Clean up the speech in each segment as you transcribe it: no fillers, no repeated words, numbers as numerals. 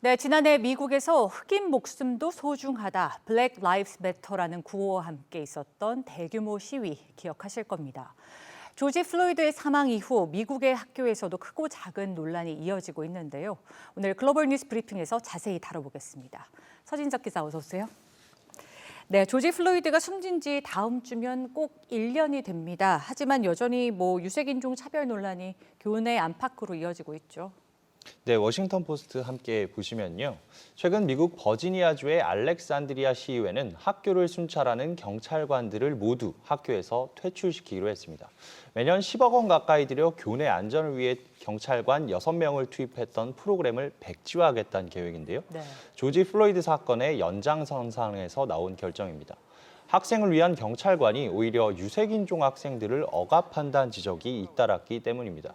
네, 지난해 미국에서 흑인 목숨도 소중하다, 블랙 라이브스 매터라는 구호와 함께 있었던 대규모 시위 기억하실 겁니다. 조지 플로이드의 사망 이후 미국의 학교에서도 크고 작은 논란이 이어지고 있는데요. 오늘 글로벌 뉴스 브리핑에서 자세히 다뤄보겠습니다. 서진석 기자 어서 오세요. 네, 조지 플로이드가 숨진 지 다음 주면 꼭 1년이 됩니다. 하지만 여전히 유색인종 차별 논란이 교내 안팎으로 이어지고 있죠. 네, 워싱턴 포스트 함께 보시면요. 최근 미국 버지니아주의 알렉산드리아 시의회는 학교를 순찰하는 경찰관들을 모두 학교에서 퇴출시키기로 했습니다. 매년 10억 원 가까이 들여 교내 안전을 위해 경찰관 6명을 투입했던 프로그램을 백지화하겠다는 계획인데요. 네. 조지 플로이드 사건의 연장선상에서 나온 결정입니다. 학생을 위한 경찰관이 오히려 유색인종 학생들을 억압한다는 지적이 잇따랐기 때문입니다.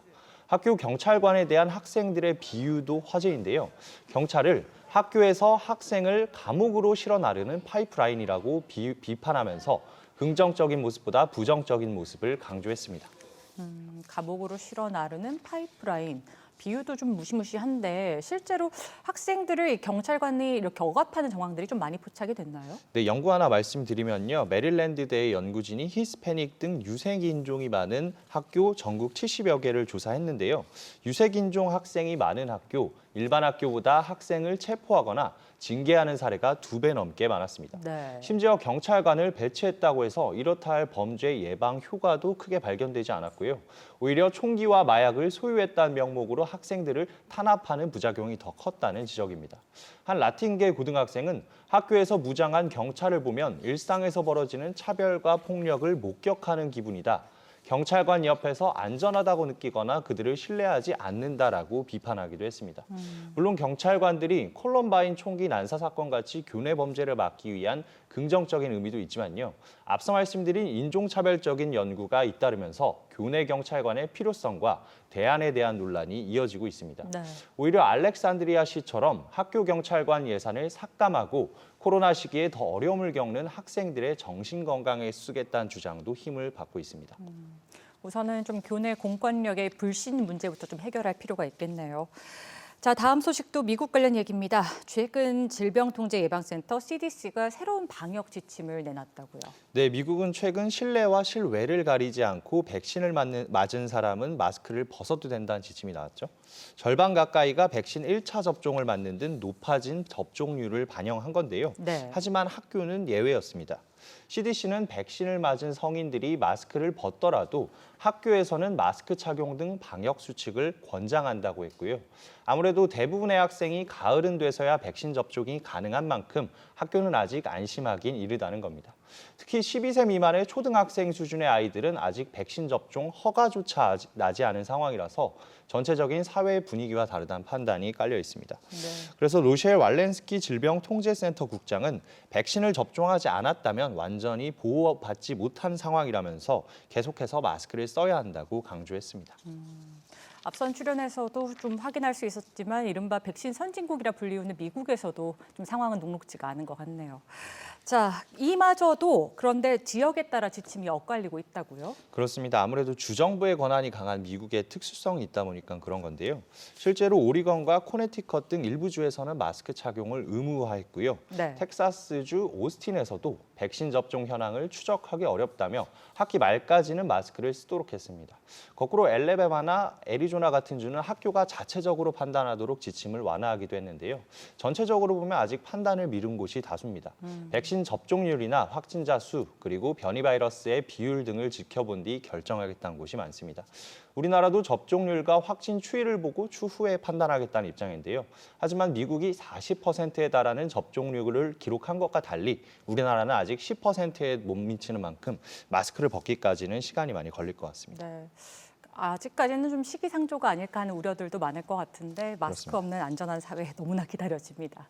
학교 경찰관에 대한 학생들의 비유도 화제인데요. 경찰을 학교에서 학생을 감옥으로 실어 나르는 파이프라인이라고 비판하면서 긍정적인 모습보다 부정적인 모습을 강조했습니다. 감옥으로 실어 나르는 파이프라인. 비유도 좀 무시무시한데 실제로 학생들을 경찰관이 이렇게 억압하는 정황들이 좀 많이 포착이 됐나요? 네, 연구 하나 말씀드리면요. 메릴랜드대의 연구진이 히스패닉 등 유색인종이 많은 학교 전국 70여 개를 조사했는데요. 유색인종 학생이 많은 학교, 일반 학교보다 학생을 체포하거나 징계하는 사례가 2배 넘게 많았습니다. 네. 심지어 경찰관을 배치했다고 해서 이렇다 할 범죄 예방 효과도 크게 발견되지 않았고요. 오히려 총기와 마약을 소유했다는 명목으로 학생들을 탄압하는 부작용이 더 컸다는 지적입니다. 한 라틴계 고등학생은 학교에서 무장한 경찰을 보면 일상에서 벌어지는 차별과 폭력을 목격하는 기분이다. 경찰관 옆에서 안전하다고 느끼거나 그들을 신뢰하지 않는다라고 비판하기도 했습니다. 물론 경찰관들이 콜럼바인 총기 난사 사건 같이 교내 범죄를 막기 위한 긍정적인 의미도 있지만요. 앞서 말씀드린 인종차별적인 연구가 잇따르면서 교내 경찰관의 필요성과 대안에 대한 논란이 이어지고 있습니다. 네. 오히려 알렉산드리아 시처럼 학교 경찰관 예산을 삭감하고 코로나 시기에 더 어려움을 겪는 학생들의 정신 건강에 쓰겠다는 주장도 힘을 받고 있습니다. 우선은 좀 교내 공권력의 불신 문제부터 좀 해결할 필요가 있겠네요. 자, 다음 소식도 미국 관련 얘기입니다. 최근 질병통제예방센터 CDC가 새로운 방역 지침을 내놨다고요. 네, 미국은 최근 실내와 실외를 가리지 않고 백신을 맞은 사람은 마스크를 벗어도 된다는 지침이 나왔죠. 절반 가까이가 백신 1차 접종을 맞는 등 높아진 접종률을 반영한 건데요. 네. 하지만 학교는 예외였습니다. CDC는 백신을 맞은 성인들이 마스크를 벗더라도 학교에서는 마스크 착용 등 방역 수칙을 권장한다고 했고요. 아무래도 대부분의 학생이 가을은 돼서야 백신 접종이 가능한 만큼 학교는 아직 안심하긴 이르다는 겁니다. 특히 12세 미만의 초등학생 수준의 아이들은 아직 백신 접종 허가조차 나지 않은 상황이라서 전체적인 사회 분위기와 다르다는 판단이 깔려 있습니다. 네. 그래서 로셸 왈렌스키 질병통제센터 국장은 백신을 접종하지 않았다면 완전히 보호받지 못한 상황이라면서 계속해서 마스크를 써야 한다고 강조했습니다. 앞선 출연에서도 좀 확인할 수 있었지만 이른바 백신 선진국이라 불리우는 미국에서도 좀 상황은 녹록지가 않은 것 같네요. 자, 이마저도 그런데 지역에 따라 지침이 엇갈리고 있다고요? 그렇습니다. 아무래도 주정부의 권한이 강한 미국의 특수성이 있다 보니까 그런 건데요. 실제로 오리건과 코네티컷 등 일부 주에서는 마스크 착용을 의무화했고요. 네. 텍사스주 오스틴에서도 백신 접종 현황을 추적하기 어렵다며 학기 말까지는 마스크를 쓰도록 했습니다. 거꾸로 엘레베마나 애리조나 같은 주는 학교가 자체적으로 판단하도록 지침을 완화하기도 했는데요. 전체적으로 보면 아직 판단을 미룬 곳이 다수입니다. 백신 접종률이나 확진자 수, 그리고 변이 바이러스의 비율 등을 지켜본 뒤 결정하겠다는 곳이 많습니다. 우리나라도 접종률과 확진 추이를 보고 추후에 판단하겠다는 입장인데요. 하지만 미국이 40%에 달하는 접종률을 기록한 것과 달리 우리나라는 아직 10%에 못 미치는 만큼 마스크를 벗기까지는 시간이 많이 걸릴 것 같습니다. 네. 아직까지는 좀 시기상조가 아닐까 하는 우려들도 많을 것 같은데 마스크 그렇습니다. 없는 안전한 사회 너무나 기다려집니다.